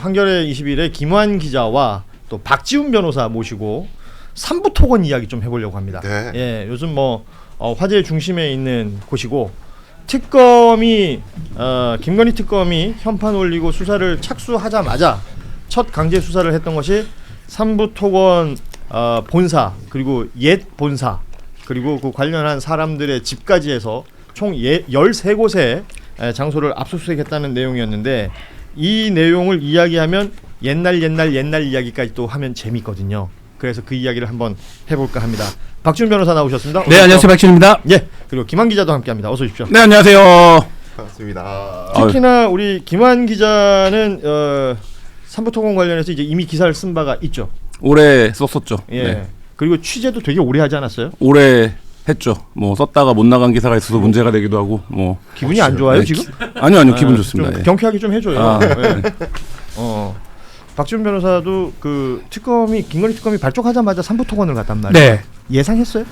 한겨레 21의 김환 기자와 또 박지훈 변호사 모시고 삼부 토건 이야기 좀 해보려고 합니다. 네. 예, 요즘 화제의 중심에 있는 곳이고 특검이 김건희 특검이 현판 올리고 수사를 착수하자마자 첫 강제 수사를 했던 것이 삼부 토건 본사 그리고 옛 본사 그리고 그 관련한 사람들의 집까지 해서 총 13곳의 장소를 압수수색했다는 내용이었는데 이 내용을 이야기하면 옛날 이야기까지 또 하면 재밌거든요. 그래서 그 이야기를 한번 해볼까 합니다. 박지훈 변호사 나오셨습니다. 네, 안녕하세요. 박지훈입니다. 예, 그리고 김환 기자도 함께합니다. 어서 오십시오. 네, 안녕하세요. 반갑습니다. 특히나 우리 김환 기자는 삼부토건 관련해서 이제 이미 기사를 쓴 바가 있죠. 올해 썼었죠. 예. 네. 그리고 취재도 되게 오래 하지 않았어요? 올해 했죠. 뭐 썼다가 못 나간 기사가 있어서 문제가 되기도 하고 뭐 기분이 안 좋아요 네, 지금? 아니요, 기분 좋습니다. 좀 예. 경쾌하게 좀 해줘요. 아, 예. 박지훈 변호사도 그 김건희 특검이 발족하자마자 삼부토건을 갔단 말이에요. 네. 예상했어요?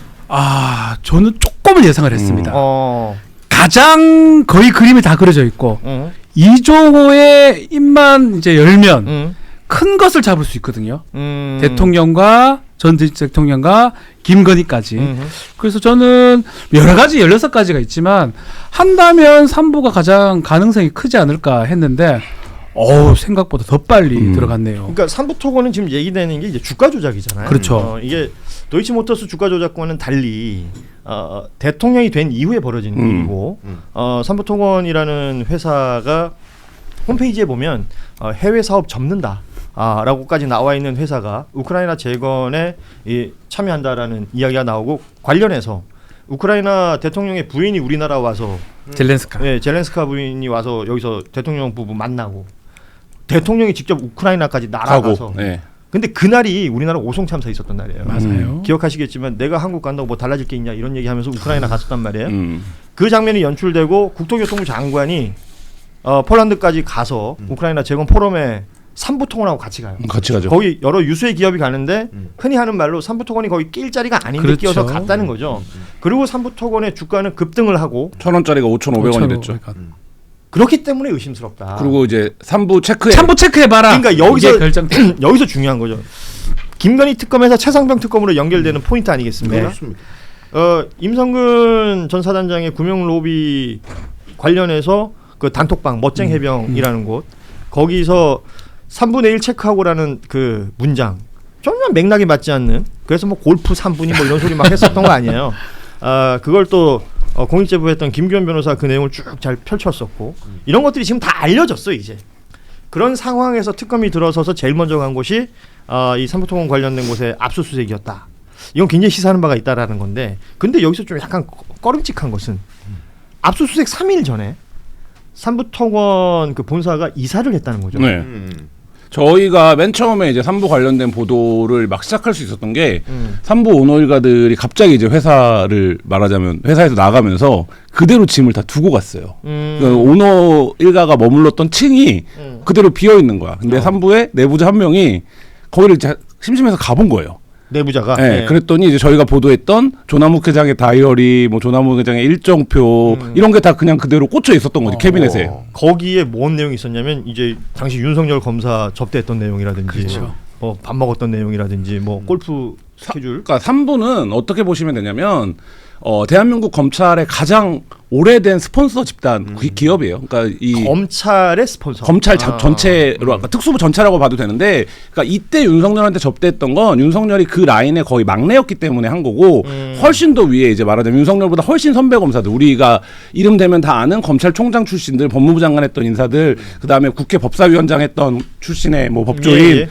저는 조금은 예상을 했습니다. 가장 거의 그림이 다 그려져 있고 이종호의 입만 이제 열면 큰 것을 잡을 수 있거든요. 대통령과 전 대통령과 김건희까지. 그래서 저는 여러 가지 16가지가 있지만 한다면 3부가 가장 가능성이 크지 않을까 했는데 생각보다 더 빨리 들어갔네요. 그러니까 삼부토건은 지금 얘기되는 게 이제 주가 조작이잖아요. 그렇죠. 이게 도이치모터스 주가 조작과는 달리 대통령이 된 이후에 벌어진 일이고 삼부토건이라는 회사가 홈페이지에 보면 해외 사업 접는다. 라고까지 나와 있는 회사가 우크라이나 재건에 참여한다라는 이야기가 나오고 관련해서 우크라이나 대통령의 부인이 우리나라 와서 젤렌스카. 네, 젤렌스카 부인이 와서 여기서 대통령 부부 만나고 대통령이 직접 우크라이나까지 날아가서. 네. 근데 그날이 우리나라 오송 참사 있었던 날이에요. 맞아요. 기억하시겠지만 내가 한국 간다고 뭐 달라질 게 있냐 이런 얘기하면서 우크라이나 갔었단 말이에요. 그 장면이 연출되고 국토교통부 장관이 폴란드까지 가서 우크라이나 재건 포럼에 삼부토건하고 같이 가요. 같이 가죠. 거기 여러 유수의 기업이 가는데 흔히 하는 말로 삼부토건이 거기 낄 자리가 아닌데 그렇죠. 끼어서 갔다는 거죠. 그리고 삼부토건의 주가는 급등을 하고 1,000원짜리가 5,500원이 됐죠. 그렇기 때문에 의심스럽다. 그리고 이제 3부 체크해봐라. 그러니까 여기서 결정. 여기서 중요한 거죠. 김건희 특검에서 최상병 특검으로 연결되는 포인트 아니겠습니까? 그렇습니다. 임성근 전 사단장의 구명 로비 관련해서 그 단톡방 멋쟁 해병이라는 곳 거기서 3분의 1 체크하고라는 그 문장 전혀 맥락이 맞지 않는 그래서 뭐 골프 3분이 뭐 이런 소리 막 했었던 거 아니에요. 그걸 또 공익제보했던 김규현 변호사 그 내용을 쭉 잘 펼쳤었고 이런 것들이 지금 다 알려졌어 이제. 그런 상황에서 특검이 들어서서 제일 먼저 간 곳이 이 삼부토건 관련된 곳의 압수수색이었다. 이건 굉장히 시사하는 바가 있다라는 건데 근데 여기서 좀 약간 꺼림칙한 것은 압수수색 3일 전에 삼부토건 그 본사가 이사를 했다는 거죠. 네. 저희가 맨 처음에 이제 3부 관련된 보도를 막 시작할 수 있었던 게 3부 오너 일가들이 갑자기 이제 회사를 말하자면 회사에서 나가면서 그대로 짐을 다 두고 갔어요. 그러니까 오너 일가가 머물렀던 층이 그대로 비어 있는 거야. 근데 3부의 내부자 한 명이 거기를 이제 심심해서 가본 거예요. 내부자가. 네, 그랬더니 이제 저희가 보도했던 조남욱 회장의 다이어리, 뭐 조남욱 회장의 일정표 이런 게 다 그냥 그대로 꽂혀 있었던 거지 캐비넷에. 거기에 뭔 내용이 있었냐면 이제 당시 윤석열 검사 접대했던 내용이라든지, 그렇죠. 뭐 밥 먹었던 내용이라든지, 뭐 골프 스케줄. 그러니까 3부는 어떻게 보시면 되냐면 대한민국 검찰의 가장 오래된 스폰서 집단 기업이에요. 그러니까 이 검찰의 스폰서. 검찰 전체로 그러니까 특수부 전체라고 봐도 되는데, 그러니까 이때 윤석열한테 접대했던 건 윤석열이 그 라인의 거의 막내였기 때문에 한 거고 훨씬 더 위에 이제 말하자면 윤석열보다 훨씬 선배 검사들 우리가 이름 대면 다 아는 검찰총장 출신들, 법무부 장관 했던 인사들, 그 다음에 국회 법사위원장 했던 출신의 뭐 법조인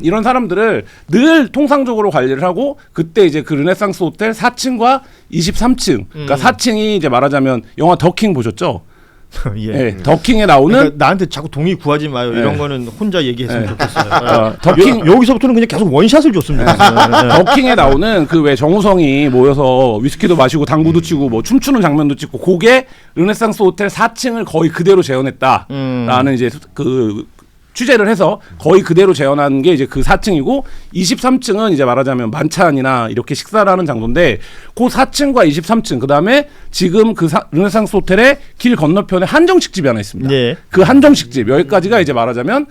이런 사람들을 늘 통상적으로 관리를 하고 그때 이제 그 르네상스 호텔 4층과 23층 그러니까 4층이 이제 말하자면 영화 더킹 보셨죠? 예. 네, 더킹에 나오는 그러니까 나한테 자꾸 동의 구하지 마요. 이런 거는 혼자 얘기했으면 좋겠어요. 더킹 여기서부터는 그냥 계속 원샷을 줬으면 좋겠어요. 더킹에 나오는 그 왜 정우성이 모여서 위스키도 마시고 당구도 치고 뭐 춤추는 장면도 찍고 그게 르네상스 호텔 4층을 거의 그대로 재현했다라는 이제 그 취재를 해서 거의 그대로 재현한 게 이제 그 4층이고 23층은 이제 말하자면 만찬이나 이렇게 식사를 하는 장소인데 그 4층과 23층 그다음에 지금 그 르네상스 호텔의 길 건너편에 한정식집이 하나 있습니다. 네. 그 한정식집 여기까지가 이제 말하자면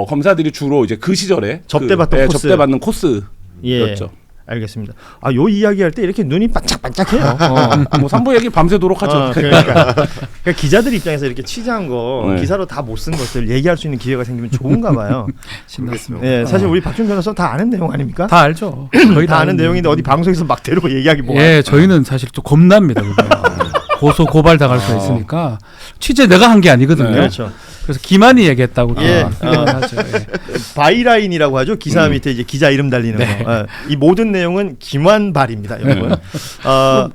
검사들이 주로 이제 그 시절에 접대받던 코스. 접대받는 코스였죠. 예. 알겠습니다. 요 이야기할 때 이렇게 눈이 반짝반짝해요. 뭐 3부 얘기 밤새도록 하죠. 그러니까 기자들 입장에서 이렇게 취재한 거 네. 기사로 다 못 쓴 것들 얘기할 수 있는 기회가 생기면 좋은가 봐요. 신났습니다. 예, 사실 우리 박준 변호사 다 아는 내용 아닙니까? 다 알죠. 거의 다 아는 내용인데 어디 방송에서 막 데리고 얘기하기 뭐야? 예, 저희는 사실 좀 겁납니다. 고소 고발 당할 수가 있으니까 취재 내가 한 게 아니거든요. 그렇죠. 그래서 기만이 얘기했다고 예. 하죠. 예. 바이라인이라고 하죠. 기사 밑에 이제 기자 이름 달리는 네. 거. 이 모든 내용은 김완발입니다, 여러분.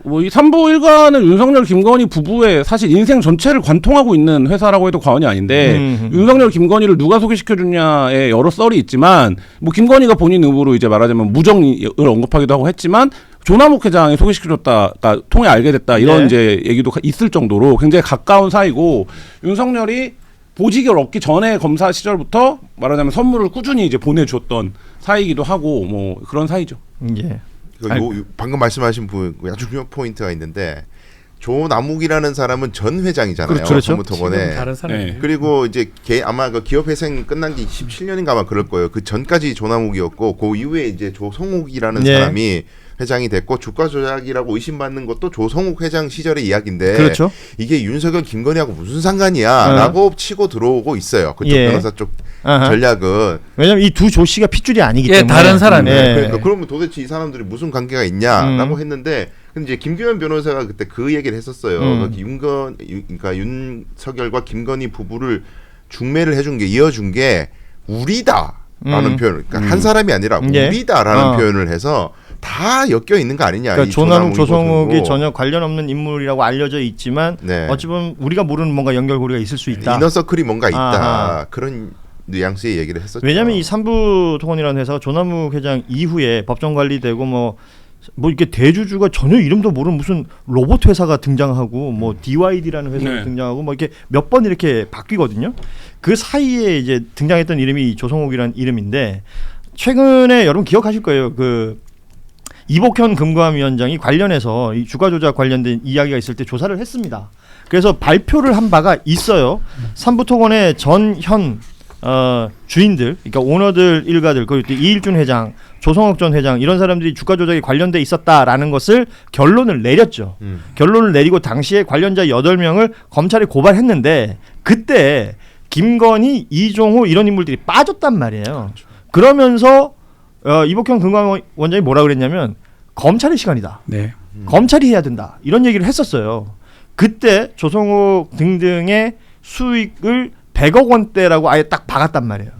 뭐 이 3부 일가는 윤석열 김건희 부부의 사실 인생 전체를 관통하고 있는 회사라고 해도 과언이 아닌데 윤석열 김건희를 누가 소개시켜줬냐에 여러 썰이 있지만 뭐 김건희가 본인 의무로 이제 말하자면 무정을 언급하기도 하고 했지만 조남욱 회장이 소개시켜줬다가 통해 알게 됐다 이런 네. 이제 얘기도 있을 정도로 굉장히 가까운 사이고 윤석열이 보직을 얻기 전에 검사 시절부터 말하자면 선물을 꾸준히 이제 보내줬던 사이이기도 하고 뭐 그런 사이죠. 예. 방금 말씀하신 부분 아주 중요한 포인트가 있는데 조남욱이라는 사람은 전 회장이잖아요. 그렇죠. 법무특원에. 다른 사람. 네. 그리고 이제 아마 그 기업회생 끝난 게 17년인가 아마 그럴 거예요. 그 전까지 조남욱이었고 그 이후에 이제 조성욱이라는 네. 사람이 회장이 됐고 주가 조작이라고 의심받는 것도 조성욱 회장 시절의 이야기인데 그렇죠. 이게 윤석열 김건희하고 무슨 상관이야라고 치고 들어오고 있어요. 그쪽 예. 변호사 쪽 아하. 전략은. 왜냐면 이 두 조 씨가 핏줄이 아니기 예, 때문에. 다른 사람이에요. 예. 그러니까 그러면 도대체 이 사람들이 무슨 관계가 있냐라고 했는데 근데 이제 김규현 변호사가 그때 그 얘기를 했었어요. 그러니까 윤석열과 김건희 부부를 중매를 해준 게 이어준 게 우리다라는 표현. 그러니까 한 사람이 아니라 예. 우리다라는 표현을 해서 다 엮여 있는 거 아니냐. 그러니까 이 조남욱, 조남욱이 조성욱이 보고. 전혀 관련 없는 인물이라고 알려져 있지만 네. 어찌 보면 우리가 모르는 뭔가 연결고리가 있을 수 있다. 이너서클이 뭔가 있다. 아하. 그런 뉘앙스의 얘기를 했었죠. 왜냐하면 이 삼부토건이라는 회사가 조남욱 회장 이후에 법정 관리되고 뭐 이렇게 대주주가 전혀 이름도 모르는 무슨 로봇 회사가 등장하고 뭐 DYD라는 회사가 네. 등장하고 뭐 이렇게 몇 번 이렇게 바뀌거든요. 그 사이에 이제 등장했던 이름이 조성욱이라는 이름인데 최근에 여러분 기억하실 거예요. 그 이복현 금감위원장이 관련해서 이 주가 조작 관련된 이야기가 있을 때 조사를 했습니다. 그래서 발표를 한 바가 있어요. 삼부토건의 전현 주인들, 그러니까 오너들 일가들, 그리고 이일준 회장, 조성욱 전 회장 이런 사람들이 주가 조작에 관련돼 있었다라는 것을 결론을 내렸죠. 결론을 내리고 당시에 관련자 8명을 검찰에 고발했는데 그때 김건희, 이종호 이런 인물들이 빠졌단 말이에요. 그러면서 이복현 금감원장이 뭐라 그랬냐면 검찰의 시간이다. 네. 검찰이 해야 된다. 이런 얘기를 했었어요. 그때 조성욱 등등의 수익을 100억 원대라고 아예 딱 박았단 말이에요.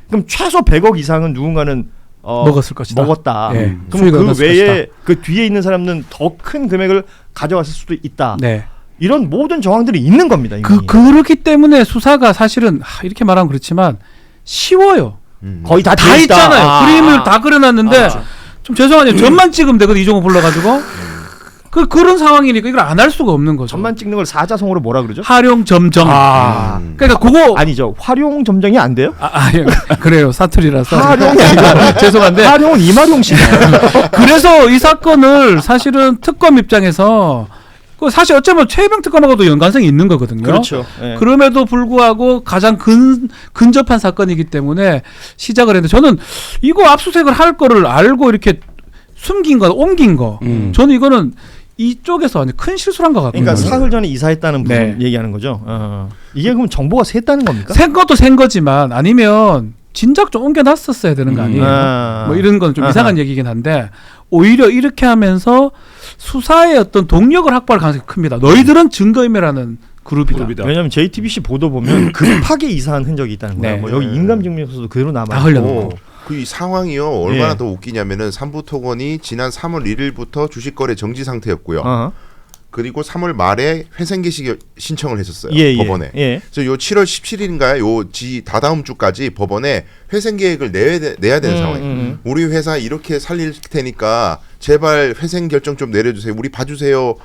그럼 최소 100억 이상은 누군가는 먹었을 것이다. 먹었다. 예. 그럼 수익을 그 얻었을 외에 것이다. 그 뒤에 있는 사람은 더 큰 금액을 가져갔을 수도 있다. 네. 이런 모든 정황들이 있는 겁니다. 이미. 그렇기 때문에 수사가 사실은 이렇게 말하면 그렇지만 쉬워요. 거의 다 다 돼 있다. 있잖아요. 그림을 다 그려놨는데 좀 죄송하네요. 전만 찍으면 되거든. 이종호 불러가지고 그런 상황이니까 이걸 안 할 수가 없는 거죠. 전만 찍는 걸 사자성어로 뭐라 그러죠? 활용 점정. 그러니까 그거 아니죠. 활용 점정이 안 돼요? 예. 그래요. 사투리라서. 활용이 아니라 죄송한데. 활용은 이마룡 씨. 그래서 이 사건을 사실은 특검 입장에서 사실 어쩌면 최혜병 특검하고도 연관성이 있는 거거든요. 그렇죠. 예. 그럼에도 불구하고 가장 근접한 사건이기 때문에 시작을 했는데 저는 이거 압수수색을 할 거를 알고 이렇게 숨긴 거, 옮긴 거. 저는 이거는 이쪽에서 완전 큰 실수를 한 것 같거든요. 그러니까 사흘 전에 이사했다는 분 네. 얘기하는 거죠. 이게 그럼 정보가 샜다는 겁니까? 센 것도 센 거지만 아니면 진작 좀 옮겨놨었어야 되는 거 아니에요. 뭐 이런 건 좀 이상한 얘기긴 한데 오히려 이렇게 하면서 수사의 어떤 동력을 확보할 가능성이 큽니다. 너희들은 증거인멸하는 그룹이다. 왜냐하면 JTBC 보도 보면 급하게 이사한 흔적이 있다는 거예요. 네. 뭐 여기 인감증명서도 그대로 다 남아 흘려놓고. 있고. 그 이 상황이요 얼마나 예. 더 웃기냐면은 삼부토건이 지난 3월 1일부터 주식거래 정지 상태였고요. 그리고 3월 말에 회생 개시 신청을 했었어요. 법원에. 예. 그래서 요 7월 17일인가요? 다다음 주까지 법원에 회생 계획을 내야 되는 상황이에요. 우리 회사 이렇게 살릴 테니까 제발 회생 결정 좀 내려주세요. 우리 봐주세요.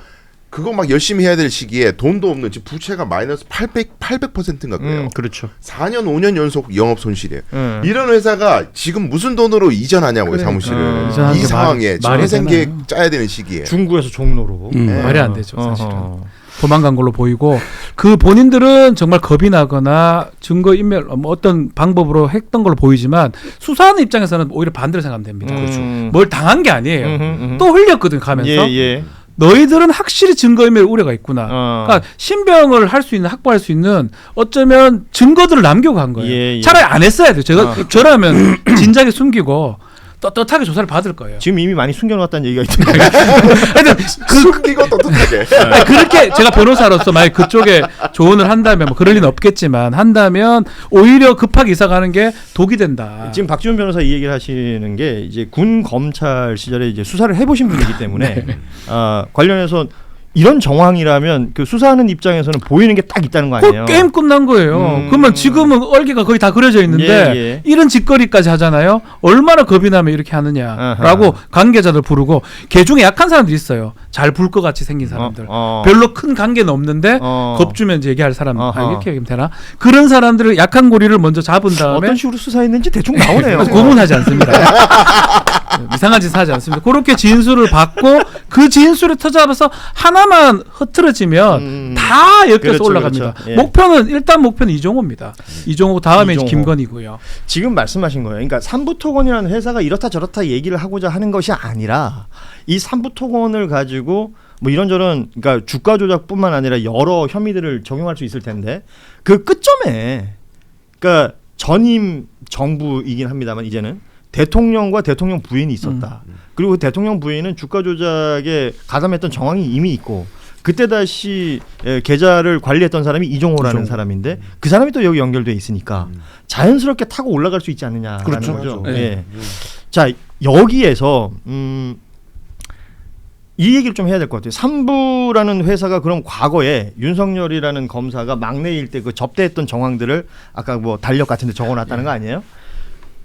그거 막 열심히 해야 될 시기에 돈도 없는 지금 부채가 마이너스 800%인가 그래요. 그렇죠. 4년 5년 연속 영업 손실이에요. 이런 회사가 지금 무슨 돈으로 이전하냐고요, 사무실을. 이전하는 이 게 상황에 지금 말이 회생 되나요? 계획 짜야 되는 시기에. 중구에서 종로로. 네. 말이 안 되죠, 사실은. 어허. 도망간 걸로 보이고 그 본인들은 정말 겁이 나거나 증거 인멸 뭐 어떤 방법으로 했던 걸로 보이지만 수사하는 입장에서는 오히려 반대로 생각하면 됩니다. 그렇죠. 뭘 당한 게 아니에요. 음흠. 또 흘렸거든 가면서. 예. 너희들은 확실히 증거인멸 우려가 있구나. 그러니까 신병을 할 수 있는 확보할 수 있는 어쩌면 증거들을 남기고 간 거예요. 예. 차라리 안 했어야 돼요. 제가 저라면 진작에 숨기고 떳떳하게 조사를 받을 거예요. 지금 이미 많이 숨겨놨다는 얘기가 있던데. 하여튼 숨기고 떳떳하게. 아니, 그렇게 제가 변호사로서 만약 그쪽에 조언을 한다면 뭐 그럴 리는 없겠지만 한다면 오히려 급하게 이사 가는 게 독이 된다. 지금 박지훈 변호사 이 얘기를 하시는 게 이제 군 검찰 시절에 이제 수사를 해보신 분이기 때문에 관련해서 이런 정황이라면 그 수사하는 입장에서는 보이는 게 딱 있다는 거 아니에요? 게임 끝난 거예요. 그러면 지금은 얼개가 거의 다 그려져 있는데 예. 이런 짓거리까지 하잖아요. 얼마나 겁이 나면 이렇게 하느냐라고 아하. 관계자들 부르고 개 중에 약한 사람들이 있어요. 잘 불 것 같이 생긴 사람들. 별로 큰 관계는 없는데 겁주면 이제 얘기할 사람 이렇게 얘기하면 되나? 그런 사람들을 약한 고리를 먼저 잡은 다음에 어떤 식으로 수사했는지 대충 나오네요. 고문하지 않습니다. 이상한 짓 하지 않습니다. 그렇게 진술을 받고 그 진술을 터잡아서 하나만 흐트러지면 다 엮여서 그렇죠, 올라갑니다. 그렇죠. 예. 목표는 이종호입니다. 이종호 다음에 이종호. 김건희고요. 지금 말씀하신 거예요. 그러니까 삼부토건이라는 회사가 이렇다 저렇다 얘기를 하고자 하는 것이 아니라 이 삼부토건을 가지고 뭐 이런저런 그러니까 주가 조작뿐만 아니라 여러 혐의들을 적용할 수 있을 텐데 그 끝점에 그러니까 전임 정부이긴 합니다만 이제는 대통령과 대통령 부인이 있었다. 그리고 그 대통령 부인은 주가 조작에 가담했던 정황이 이미 있고 그때 다시 계좌를 관리했던 사람이 이종호라는 사람인데 그 사람이 또 여기 연결돼 있으니까 자연스럽게 타고 올라갈 수 있지 않느냐라는 그렇죠. 거죠. 네. 예. 자 여기에서 이 얘기를 좀 해야 될 것 같아요. 삼부라는 회사가 그럼 과거에 윤석열이라는 검사가 막내일 때 그 접대했던 정황들을 아까 뭐 달력 같은데 적어놨다는 거 아니에요?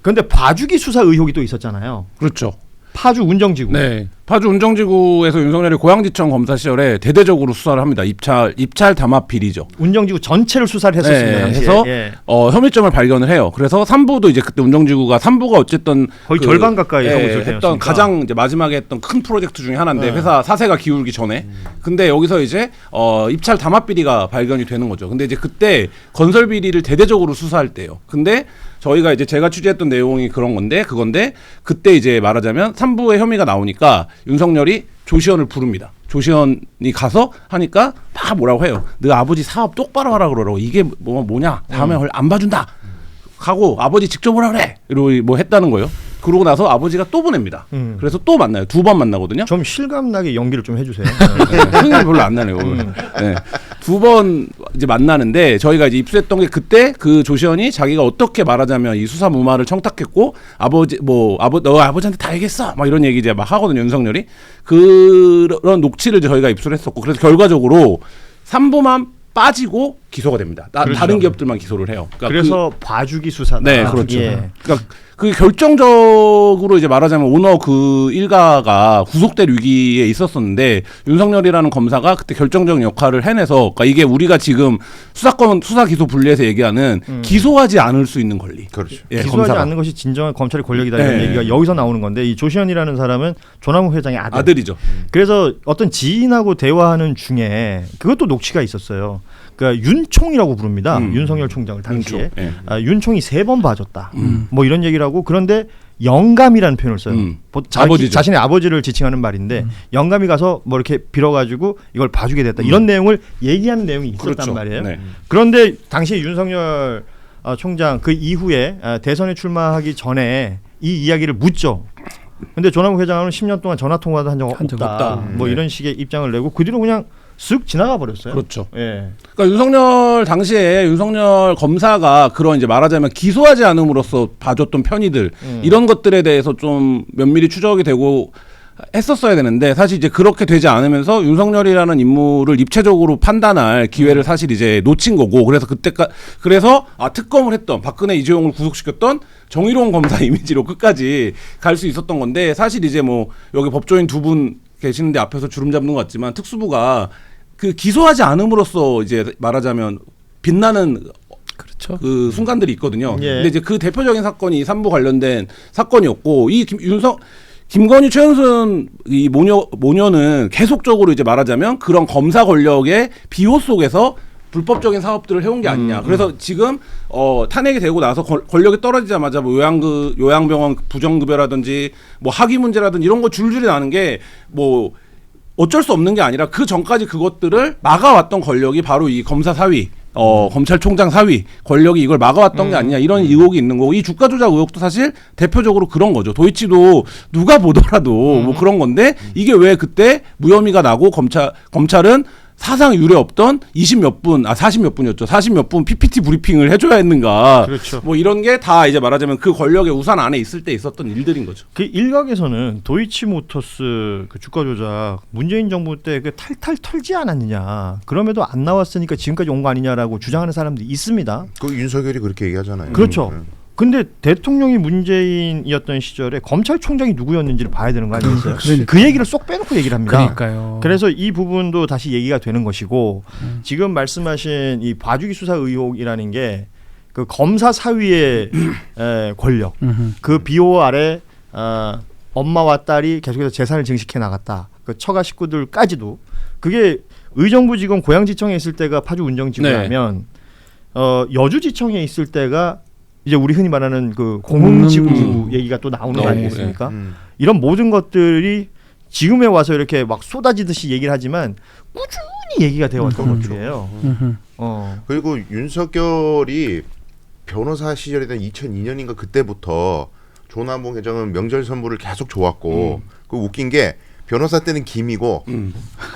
그런데 봐주기 수사 의혹이 또 있었잖아요. 그렇죠. 파주 운정지구. 네. 파주 운정지구에서 윤석열이 고양지청 검사 시절에 대대적으로 수사를 합니다. 입찰 담합 비리죠. 운정지구 전체를 수사를 했었습니다. 네, 당시에. 해서 예. 혐의점을 발견을 해요. 그래서 3부도 이제 그때 운정지구가 3부가 어쨌든 거의 절반 가까이 하고 있을 했던 때였으니까. 가장 이제 마지막에 했던 큰 프로젝트 중에 하나인데 네. 회사 사세가 기울기 전에. 근데 여기서 이제 입찰 담합 비리가 발견이 되는 거죠. 근데 이제 그때 건설 비리를 대대적으로 수사할 때요. 근데 저희가 이제 제가 취재했던 내용이 그건데 그때 이제 말하자면 3부의 혐의가 나오니까 윤석열이 조시현을 부릅니다. 조시현이 가서 하니까 막 뭐라고 해요. 너 아버지 사업 똑바로 하라 그러라고. 이게 뭐냐. 다음에 안 봐준다. 하고 아버지 직접 오라 그래. 이러고 뭐 했다는 거예요. 그러고 나서 아버지가 또 보냅니다. 그래서 또 만나요. 2번 만나거든요. 좀 실감나게 연기를 좀 해주세요. 생각이 별로 안 나네요. 네. 2번 이제 만나는데 저희가 이제 입수했던 게 그때 그 조시현이 자기가 어떻게 말하자면 이 수사 무마를 청탁했고 너 아버지한테 다 얘기했어 막 이런 얘기 이제 막 하거든요. 윤석열이 그런 녹취를 저희가 입수를 했었고 그래서 결과적으로 3부만 빠지고 기소가 됩니다. 그렇죠. 다른 기업들만 기소를 해요. 그러니까 그래서 봐주기 수사다. 네, 그렇죠. 예. 그러니까 그 결정적으로 이제 말하자면 오너 그 일가가 구속될 위기에 있었었는데 윤석열이라는 검사가 그때 결정적인 역할을 해내서 그러니까 이게 우리가 지금 수사 기소 분리해서 얘기하는 기소하지 않을 수 있는 권리. 그렇죠. 예, 기소하지 검사가. 않는 것이 진정한 검찰의 권력이다 이런 네. 얘기가 여기서 나오는 건데 이 조시현이라는 사람은 조남욱 회장의 아들. 아들이죠. 그래서 어떤 지인하고 대화하는 중에 그것도 녹취가 있었어요. 그러니까 윤총이라고 부릅니다. 윤석열 총장을 당시에. 윤총, 예. 윤총이 3번 봐줬다. 뭐 이런 얘기를 하고 그런데 영감이라는 표현을 써요. 아버지죠. 자신의 아버지를 지칭하는 말인데 영감이 가서 뭐 이렇게 빌어가지고 이걸 봐주게 됐다. 이런 내용을 얘기하는 내용이 있었단 그렇죠. 말이에요. 네. 그런데 당시 윤석열 총장 그 이후에 대선에 출마하기 전에 이 이야기를 묻죠. 근데 조남욱 회장은 10년 동안 전화 통화도 한 적 없다. 뭐 네. 이런 식의 입장을 내고 그 뒤로 그냥 쓱 지나가 버렸어요. 그렇죠. 예. 그러니까 윤석열 당시에 윤석열 검사가 그런 이제 말하자면 기소하지 않음으로써 봐줬던 편의들 이런 것들에 대해서 좀 면밀히 추적이 되고 했었어야 되는데 사실 이제 그렇게 되지 않으면서 윤석열이라는 인물을 입체적으로 판단할 기회를 사실 이제 놓친 거고 그래서 그래서 특검을 했던 박근혜 이재용을 구속시켰던 정의로운 검사 이미지로 끝까지 갈 수 있었던 건데 사실 이제 뭐 여기 법조인 두 분 계시는데 앞에서 주름 잡는 것 같지만 특수부가 그 기소하지 않음으로써 이제 말하자면 빛나는 그렇죠. 그 순간들이 있거든요. 예. 근데 이제 그 대표적인 사건이 이 3부 관련된 사건이었고 이 김건희 최은순 이 모녀는 계속적으로 이제 말하자면 그런 검사 권력의 비호 속에서 불법적인 사업들을 해온 게 아니냐. 그래서 지금 탄핵이 되고 나서 권력이 떨어지자마자 뭐 요양병원 부정급여라든지 뭐 학위 문제라든지 이런 거 줄줄이 나는 게 뭐 어쩔 수 없는 게 아니라 그 전까지 그것들을 막아왔던 권력이 바로 이 검사 사위, 검찰총장 사위 권력이 이걸 막아왔던 게 아니냐 이런 의혹이 있는 거고 이 주가 조작 의혹도 사실 대표적으로 그런 거죠. 도이치도 누가 보더라도 뭐 그런 건데 이게 왜 그때 무혐의가 나고 검찰은 사상 유례 없던 40몇 분이었죠. 40몇 분 PPT 브리핑을 해줘야 했는가. 그렇죠. 뭐 이런 게 다 이제 말하자면 그 권력의 우산 안에 있을 때 있었던 일들인 거죠. 그 일각에서는 도이치모터스 그 주가 조작 문재인 정부 때 그 탈탈 털지 않았느냐. 그럼에도 안 나왔으니까 지금까지 온 거 아니냐라고 주장하는 사람들이 있습니다. 그 윤석열이 그렇게 얘기하잖아요. 그렇죠. 근데 대통령이 문재인이었던 시절에 검찰총장이 누구였는지를 봐야 되는 거 아니겠어요? 그 얘기를 쏙 빼놓고 얘기를 합니다. 그러니까요. 그래서 이 부분도 다시 얘기가 되는 것이고 지금 말씀하신 이 봐주기 수사 의혹이라는 게 그 검사 사위의 권력, 그 비호 아래 엄마와 딸이 계속해서 재산을 증식해 나갔다. 그 처가 식구들까지도 그게 의정부지검 고양지청에 있을 때가 파주 운정지구라면 여주지청에 있을 때가 이제 우리 흔히 말하는 그 공흥지구 얘기가 또 나오는 거 아니겠습니까? 이런 모든 것들이 지금에 와서 이렇게 막 쏟아지듯이 얘기를 하지만 꾸준히 얘기가 되어 왔던 것들이에요. 그리고 윤석열이 변호사 시절이던 2002년인가 그때부터 조남봉 회장은 명절 선물을 계속 줘왔고 그 웃긴 게 변호사 때는 김이고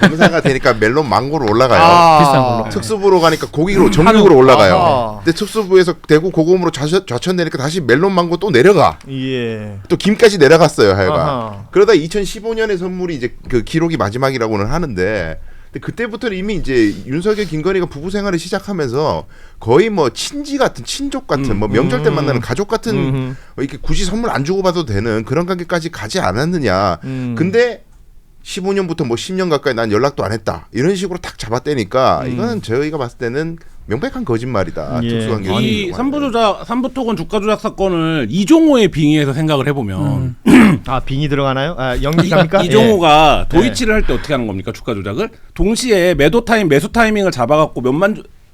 검사가 되니까 멜론 망고로 올라가요. 비싼 걸로. 특수부로 가니까 고기로 정육으로 올라가요. 근데 특수부에서 대구 고검으로 좌천되니까 다시 멜론 망고 또 내려가. 예. 또 김까지 내려갔어요, 하여간. 아하. 그러다 2015년의 선물이 이제 그 기록이 마지막이라고는 하는데 근데 그때부터는 이미 이제 윤석열 김건희가 부부 생활을 시작하면서 거의 뭐 친지 같은 친족 같은 뭐 명절 때 만나는 가족 같은 이렇게 굳이 선물 안 주고 받아도 되는 그런 관계까지 가지 않았느냐. 근데 15년부터 뭐 10년 가까이 난 연락도 안 했다. 이런 식으로 탁 잡아떼니까 이거는 저희가 봤을 때는 명백한 거짓말이다. 예. 특수관계. 이 삼부 토건 주가 조작 사건을 이종호의 빙의해서 생각을 해보면 아 빙이 들어가나요? 아 연기갑니까? 이종호가 도이치를 할 때 어떻게 하는 겁니까? 주가 조작을 동시에 매수 타이밍을 잡아갖고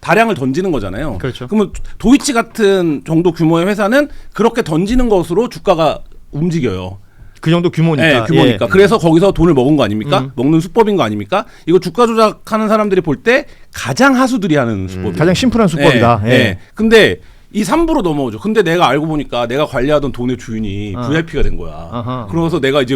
다량을 던지는 거잖아요. 그렇죠. 그러면 도이치 같은 정도 규모의 회사는 그렇게 던지는 것으로 주가가 움직여요. 그 정도 규모니까. 네, 규모니까. 그래서 거기서 돈을 먹은 거 아닙니까? 먹는 수법인 거 아닙니까? 이거 주가 조작하는 사람들이 볼 때 가장 하수들이 하는 수법이에요. 가장 심플한 수법이다. 네, 네. 근데 이 3부로 넘어오죠. 근데 내가 알고 보니까 내가 관리하던 돈의 주인이 VIP가 된 거야. 아하. 그러면서 내가 이제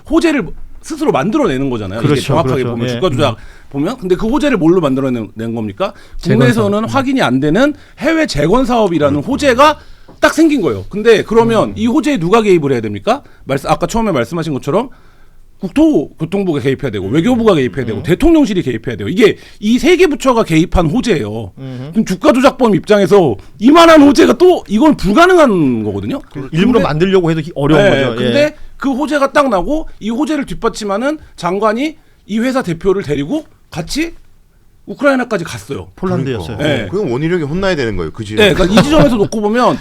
호재를 스스로 만들어내는 거잖아요. 그렇죠, 이게 정확하게 그렇죠. 보면 예. 주가 조작 보면 근데 그 호재를 뭘로 만들어낸 겁니까? 국내에서는 확인이 안 되는 해외 재건 사업이라는 호재가 딱 생긴 거예요. 근데 그러면 이 호재에 누가 개입을 해야 됩니까? 아까 처음에 말씀하신 것처럼 국토교통부가 개입해야 되고 외교부가 개입해야 되고 대통령실이 개입해야 돼요. 이게 이 세 개 부처가 개입한 호재예요. 그럼 주가 조작범 입장에서 이만한 호재가 또 이건 불가능한 거거든요. 일부러 만들려고 해도 어려운 네, 거죠. 근데 예. 그 호재가 딱 나고 이 호재를 뒷받침하는 장관이 이 회사 대표를 데리고 같이 우크라이나까지 갔어요. 폴란드였어요. 네. 그건 원희룡이 혼나야 되는 거예요. 그지? 네, 그러니까 이 지점에서 놓고 보면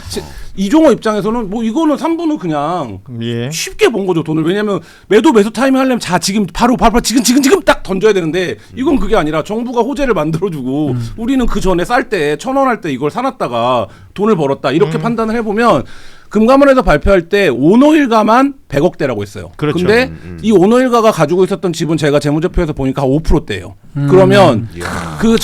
이종호 입장에서는 뭐 이거는 3부는 그냥 예. 쉽게 번 거죠 돈을. 왜냐하면 매수 타이밍 하려면 지금 바로 지금 딱 던져야 되는데 이건 그게 아니라 정부가 호재를 만들어주고 우리는 그 전에 쌀 때 1,000원 할 때 이걸 사놨다가 돈을 벌었다 이렇게 판단을 해보면 금감원에서 발표할 때 오너일가만 100억대라고 했어요. 그렇죠. 근데 이 오너일가가 가지고 있었던 지분 제가 재무제표에서 보니까 5%대예요. 그러면 그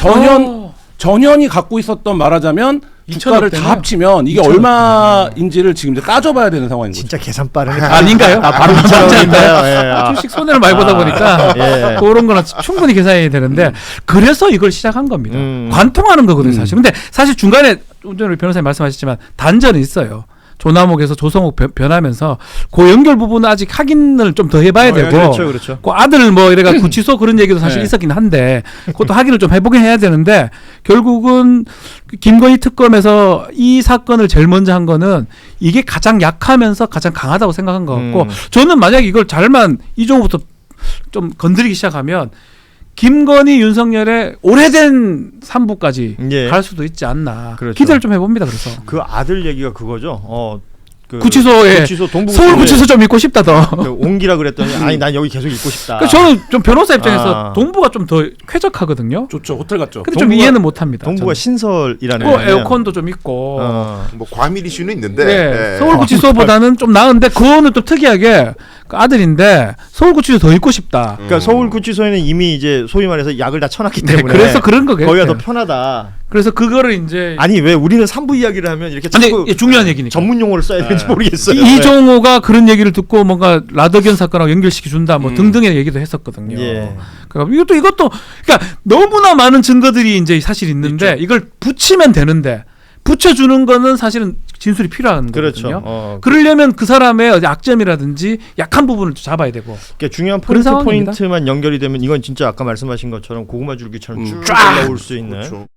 전현이 갖고 있었던 말하자면 주가를 다 합치면 이게 얼마인지를 지금 이제 따져봐야 되는 상황인 거죠. 진짜 계산 빠르네. 아닌가요? 바로 2,000원인가요? 예. 주식 손해를 많이 보다 보니까 예. 그런 거는 충분히 계산해야 되는데 그래서 이걸 시작한 겁니다. 관통하는 거거든요, 사실. 근데 사실 중간에 우리 변호사님 말씀하셨지만 단전이 있어요. 조남옥에서 조성옥 변하면서 그 연결 부분은 아직 확인을 좀 더 해봐야 되고 그렇죠. 그 아들 뭐 이래가 구치소 그런 얘기도 사실 있었긴 한데 그것도 확인을 좀 해보긴 해야 되는데 결국은 김건희 특검에서 이 사건을 제일 먼저 한 거는 이게 가장 약하면서 가장 강하다고 생각한 것 같고 저는 만약에 이걸 잘만 이종호부터 좀 건드리기 시작하면 김건희 윤석열의 오래된 산부까지 예. 갈 수도 있지 않나. 그렇죠. 기대를 좀 해봅니다. 그래서 그 아들 얘기가 그거죠. 그 구치소에 구치소 동부 서울 구치소 좀 있고 싶다 더. 그 옹기라 그랬더니 아니 난 여기 계속 있고 싶다. 그러니까 저는 좀 변호사 입장에서 아. 동부가 좀 더 쾌적하거든요. 좋죠. 호텔 갔죠. 근데 좀 동부가- 이해는 못합니다. 동부가 신설이라는. 에어컨도 좀 있고. 뭐 과밀 이슈는 있는데 네, 예. 서울구치소보다는 좀 나은데 그거는 좀 특이하게 그 아들인데 서울구치소 더 있고 싶다. 그러니까 서울 구치소에는 이미 이제 소위 말해서 약을 다 쳐놨기 네, 때문에 그래서 그런 거겠죠. 거기가 더 편하다. 그래서 그거를 이제 아니 왜 우리는 산부 이야기를 하면 이렇게 근데 자꾸 이게 중요한 얘기니까. 전문 용어를 써야 되는지 모르겠어요. 이종호가 그런 얘기를 듣고 뭔가 라더견 사건하고 연결시켜 준다 뭐 등등의 얘기도 했었거든요. 예. 그러니까 이것도 그러니까 너무나 많은 증거들이 이제 사실 있는데 이걸 붙이면 되는데 붙여주는 거는 사실은 진술이 필요한 그렇죠. 거거든요. 그러려면 그 사람의 약점이라든지 약한 부분을 잡아야 되고. 그러니까 중요한 그런 상황입니다. 포인트만 연결이 되면 이건 진짜 아까 말씀하신 것처럼 고구마 줄기처럼 쫙 쫙 올라올 수 있는 그렇죠.